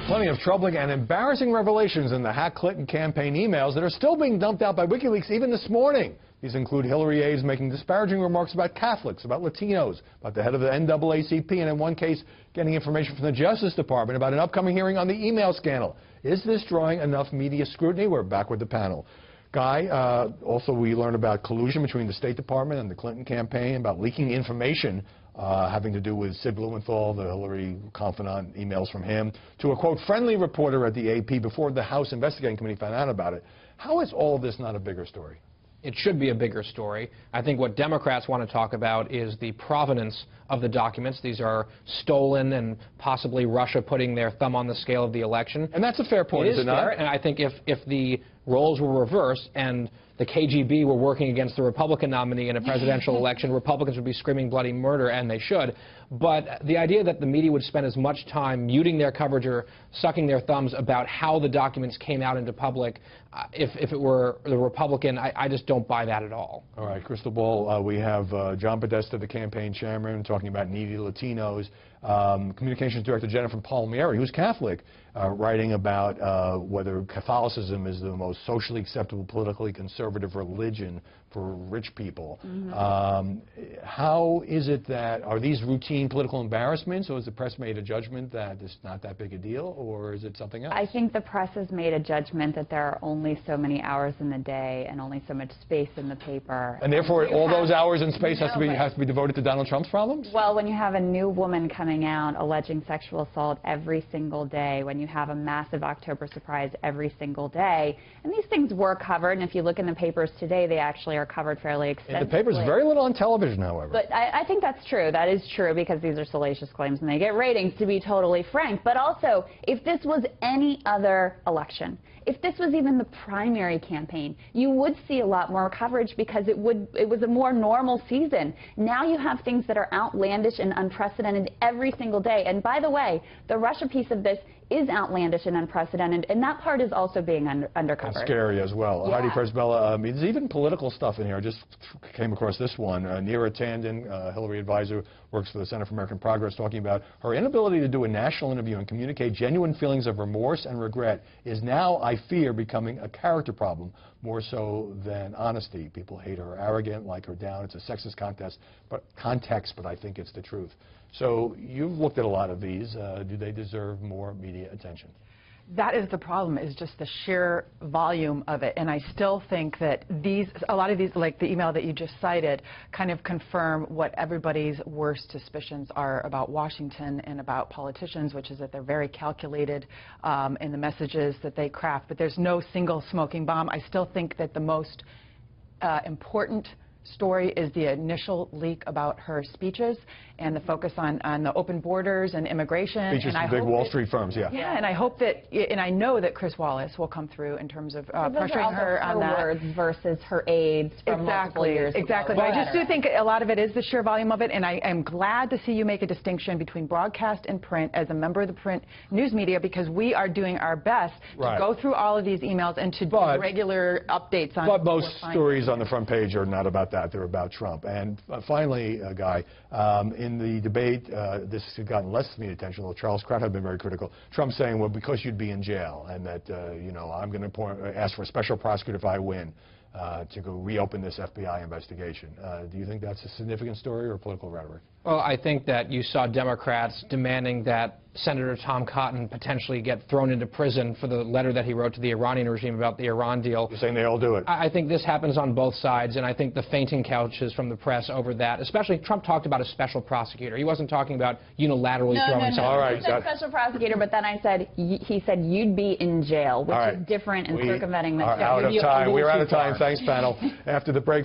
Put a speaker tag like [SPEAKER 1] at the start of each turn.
[SPEAKER 1] Plenty of troubling and embarrassing revelations in the hack Clinton campaign emails that are still being dumped out by WikiLeaks even this morning. These include Hillary aides making disparaging remarks about Catholics, about Latinos, about the head of the NAACP, and in one case, getting information from the Justice Department about an upcoming hearing on the email scandal. Is this drawing enough media scrutiny? We're back with the panel. Guy, also we learned about collusion between the State Department and the Clinton campaign, about leaking information having to do with Sid Blumenthal, the Hillary confidant, emails from him, to a, quote, friendly reporter at the AP before the House Investigating Committee found out about it. How is all of this not a bigger story?
[SPEAKER 2] It should be a bigger story. I think what Democrats want to talk about is the provenance of the documents. These are stolen and possibly Russia putting their thumb on the scale of the election.
[SPEAKER 1] And that's a fair point, is it not?
[SPEAKER 2] Fair, and I think if the roles were reversed and the KGB were working against the Republican nominee in a presidential election, Republicans would be screaming bloody murder, and they should. But the idea that the media would spend as much time muting their coverage or sucking their thumbs about how the documents came out into public, if it were the Republican, I just don't buy that at all.
[SPEAKER 1] All right, crystal ball, we have John Podesta, the campaign chairman, talking about needy Latinos. Communications Director Jennifer Palmieri, who's Catholic, writing about whether Catholicism is the most socially acceptable, politically conservative religion for rich people. How is it that, are these routine political embarrassments, or has the press made a judgment that it's not that big a deal, or is it something else?
[SPEAKER 3] I think the press has made a judgment that there are only so many hours in the day and only so much space in the paper.
[SPEAKER 1] And therefore, all those hours in space has to be devoted to Donald Trump's problems?
[SPEAKER 3] Well, when you have a new woman coming out alleging sexual assault every single day, when you have a massive October surprise every single day, and these things were covered, and if you look in the papers today, they actually are covered fairly extensively.
[SPEAKER 1] In the papers, very little on television, however.
[SPEAKER 3] But I think that's true. That is true, because these are salacious claims and they get ratings, to be totally frank. But also, if this was any other election, if this was even the primary campaign, you would see a lot more coverage because it was a more normal season. Now you have things that are outlandish and unprecedented every single day. And by the way, the Russia piece of this is outlandish and unprecedented, and that part is also being undercovered.
[SPEAKER 1] That's scary as well.
[SPEAKER 3] Yeah.
[SPEAKER 1] Heidi Persbella, there's even political stuff in here. I just came across this one. Neera Tanden, Hillary advisor, works for the Center for American Progress, talking about her inability to do a national interview and communicate genuine feelings of remorse and regret is now, I fear, becoming a character problem, more so than honesty. People hate her arrogant, like her down. It's a sexist context, but I think it's the truth. So you've looked at a lot of these. Do they deserve more media attention?
[SPEAKER 4] That is the problem, is just the sheer volume of it. And I still think that a lot of these, like the email that you just cited, kind of confirm what everybody's worst suspicions are about Washington and about politicians, which is that they're very calculated in the messages that they craft. But there's no single smoking bomb. I still think that the most important story is the initial leak about her speeches and the focus on the open borders and immigration.
[SPEAKER 1] Speeches from big Wall Street firms, yeah.
[SPEAKER 4] Yeah, and I hope that, and I know that Chris Wallace will come through in terms of pressuring her on that.
[SPEAKER 3] Words versus her aides from multiple years ago.
[SPEAKER 4] Exactly. But I just do think a lot of it is the sheer volume of it, and I am glad to see you make a distinction between broadcast and print as a member of the print news media, because we are doing our best to go through all of these emails and to do regular updates on.
[SPEAKER 1] But most stories on the front page are not about that. They're about Trump. And finally, Guy, in the debate, this has gotten less media attention, although Charles Kraut had been very critical. Trump saying, well, because you'd be in jail, and that, you know, I'm going to ask for a special prosecutor if I win to go reopen this FBI investigation. Do you think that's a significant story or political rhetoric?
[SPEAKER 2] Well, I think that you saw Democrats demanding that Senator Tom Cotton potentially get thrown into prison for the letter that he wrote to the Iranian regime about the Iran deal.
[SPEAKER 1] You're saying they all do it?
[SPEAKER 2] I think this happens on both sides, and I think the fainting couches from the press over that, especially Trump talked about a special prosecutor. He wasn't talking about unilaterally throwing someone.
[SPEAKER 1] All right,
[SPEAKER 3] he said special prosecutor, but then he said you'd be in jail, which is different and circumventing the
[SPEAKER 1] We're out of time. Thanks, panel. After the break.